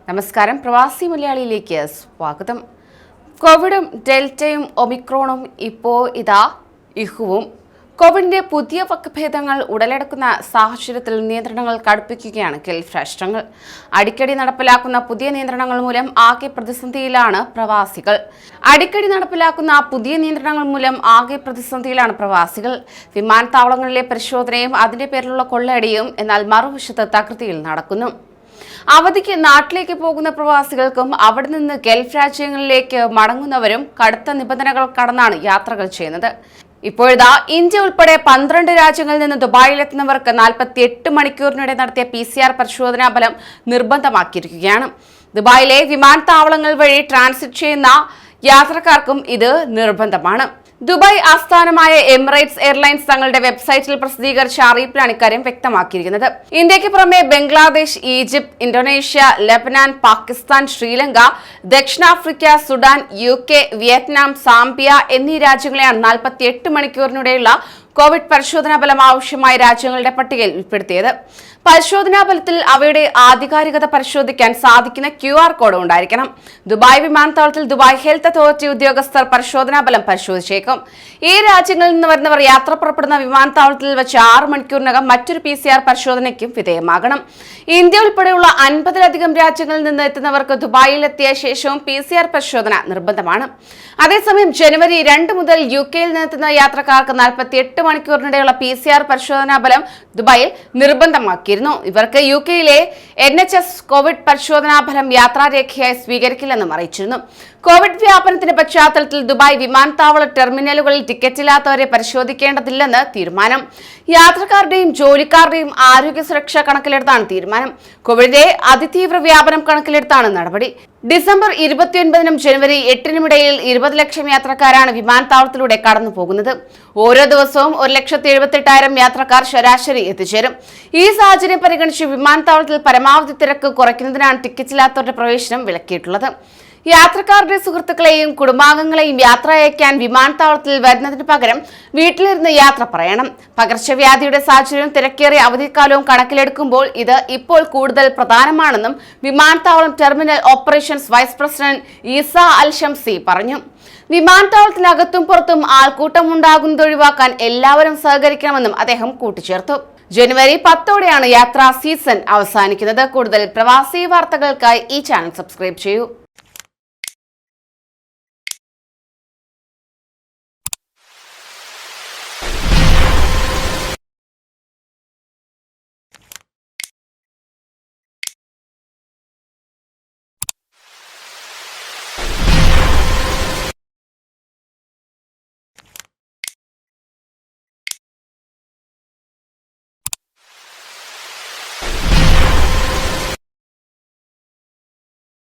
നമസ്കാരം, പ്രവാസി മലയാളിയിലേക്ക് സ്വാഗതം. കോവിഡും ഡെൽറ്റയും ഒമിക്രോണും ഇപ്പോൾ ഇഹുവും കോവിഡിന്റെ പുതിയ വകഭേദങ്ങൾ ഉടലെടുക്കുന്ന സാഹചര്യത്തിൽ നിയന്ത്രണങ്ങൾ കടുപ്പിക്കുകയാണ് ഗൾഫ് രാഷ്ട്രങ്ങൾ. അടിക്കടി നടപ്പിലാക്കുന്ന പുതിയ നിയന്ത്രണങ്ങൾ മൂലം ആകെ പ്രതിസന്ധിയിലാണ് പ്രവാസികൾ. വിമാനത്താവളങ്ങളിലെ പരിശോധനയും അതിന്റെ പേരിലുള്ള കൊള്ളയടിയും എന്നാൽ മറുവശത്ത് തകൃതിയിൽ നടക്കുന്നു. അവധിക്ക് നാട്ടിലേക്ക് പോകുന്ന പ്രവാസികൾക്കും അവിടെ നിന്ന് ഗൾഫ് രാജ്യങ്ങളിലേക്ക് മടങ്ങുന്നവരും കടുത്ത നിബന്ധനകൾ കടന്നാണ് യാത്രകൾ ചെയ്യുന്നത്. ഇപ്പോഴിതാ ഇന്ത്യ ഉൾപ്പെടെ 12 രാജ്യങ്ങളിൽ നിന്ന് ദുബായിലെത്തുന്നവർക്ക് 48 മണിക്കൂറിനിടെ നടത്തിയ PCR പരിശോധനാ ഫലം നിർബന്ധമാക്കിയിരിക്കുകയാണ്. ദുബായിലെ വിമാനത്താവളങ്ങൾ വഴി ട്രാൻസിറ്റ് ചെയ്യുന്ന യാത്രക്കാർക്കും ഇത് നിർബന്ധമാണ്. ദുബായ് ആസ്ഥാനമായ എമിറേറ്റ്സ് എയർലൈൻസ് തങ്ങളുടെ വെബ്സൈറ്റിൽ പ്രസിദ്ധീകരിച്ച അറിയിപ്പിലാണ് ഇക്കാര്യം വ്യക്തമാക്കിയിരിക്കുന്നത്. ഇന്ത്യക്ക് പുറമെ ബംഗ്ലാദേശ്, ഈജിപ്ത്, ഇന്തോനേഷ്യ, ലബനാൻ, പാകിസ്ഥാൻ, ശ്രീലങ്ക, ദക്ഷിണാഫ്രിക്ക, സുഡാൻ, UK, വിയറ്റ്നാം, സാംബിയ എന്നീ രാജ്യങ്ങളെയാണ് 48 മണിക്കൂറിനിടെയുള്ള കോവിഡ് പരിശോധനാ ഫലം ആവശ്യമായ രാജ്യങ്ങളുടെ പട്ടികയിൽ ഉൾപ്പെടുത്തിയത്. പരിശോധനാ ഫലത്തിൽ അവയുടെ ആധികാരികത പരിശോധിക്കാൻ സാധിക്കുന്ന QR കോഡ് ഉണ്ടായിരിക്കണം. ദുബായ് വിമാനത്താവളത്തിൽ ദുബായ് ഹെൽത്ത് അതോറിറ്റി ഉദ്യോഗസ്ഥർ പരിശോധനാ ഫലം പരിശോധിച്ചേക്കും. ഈ രാജ്യങ്ങളിൽ നിന്ന് വരുന്നവർ യാത്ര പുറപ്പെടുന്ന വിമാനത്താവളത്തിൽ വെച്ച് 6 മണിക്കൂറിനകം മറ്റൊരു PCR പരിശോധനയ്ക്കും വിധേയമാകണം. ഇന്ത്യ ഉൾപ്പെടെയുള്ള 50-ലധികം രാജ്യങ്ങളിൽ നിന്ന് എത്തുന്നവർക്ക് ദുബായിൽ എത്തിയ ശേഷവും PCR പരിശോധന നിർബന്ധമാണ്. അതേസമയം ജനുവരി 2 മുതൽ UK-യിൽ നിന്നെത്തുന്ന യാത്രക്കാർക്ക് 48 മണിക്കൂറിനിടെയുള്ള PCR പരിശോധനാ ഫലം ദുബായിൽ നിർബന്ധമാക്കിയിരുന്നു. ഇവർക്ക് UK-യിലെ NHS കോവിഡ് പരിശോധനാ ഫലം യാത്രാരേഖയായി സ്വീകരിക്കില്ലെന്നും അറിയിച്ചിരുന്നു. കോവിഡ് വ്യാപനത്തിന്റെ പശ്ചാത്തലത്തിൽ ദുബായ് വിമാനത്താവള ടെർമിനലുകളിൽ ടിക്കറ്റില്ലാത്തവരെ പരിശോധിക്കേണ്ടതില്ലെന്ന് തീരുമാനം. യാത്രക്കാരുടെയും ജോലിക്കാരുടെയും ആരോഗ്യ സുരക്ഷ കണക്കിലെടുത്താണ് തീരുമാനം. കോവിഡിന്റെ അതിതീവ്ര വ്യാപനം കണക്കിലെടുത്താണ് നടപടി. ഡിസംബർ 29-നും ജനുവരി 8-നും ഇടയിൽ 20 ലക്ഷം യാത്രക്കാരാണ് വിമാനത്താവളത്തിലൂടെ കടന്നു പോകുന്നത്. ഓരോ ദിവസവും 1,78,000 യാത്രക്കാർ ശരാശരി എത്തിച്ചേരും. ഈ സാഹചര്യം പരിഗണിച്ച് വിമാനത്താവളത്തിൽ പരമാവധി തിരക്ക് കുറയ്ക്കുന്നതിനാണ് ടിക്കറ്റില്ലാത്തവരുടെ പ്രവേശനം വിലക്കിയിട്ടുള്ളത്. യാത്രക്കാരുടെ സുഹൃത്തുക്കളെയും കുടുംബാംഗങ്ങളെയും യാത്ര അയക്കാൻ വിമാനത്താവളത്തിൽ വരുന്നതിന് പകരം വീട്ടിലിരുന്ന് യാത്ര പറയണം. പകർച്ചവ്യാധിയുടെ സാഹചര്യവും തിരക്കേറിയ അവധിക്കാലവും കണക്കിലെടുക്കുമ്പോൾ ഇത് ഇപ്പോൾ കൂടുതൽ പ്രധാനമാണെന്നും വിമാനത്താവളം terminal operations vice president Eisa Al Shamsi പറഞ്ഞു. വിമാനത്താവളത്തിനകത്തും പുറത്തും ആൾക്കൂട്ടം ഉണ്ടാകുന്നത് ഒഴിവാക്കാൻ എല്ലാവരും സഹകരിക്കണമെന്നും അദ്ദേഹം കൂട്ടിച്ചേർത്തു. ജനുവരി 10-ഓടെയാണ് യാത്രാ സീസൺ അവസാനിക്കുന്നത്. കൂടുതൽ പ്രവാസി വാർത്തകൾക്കായി ഈ ചാനൽ സബ്സ്ക്രൈബ് ചെയ്യൂ.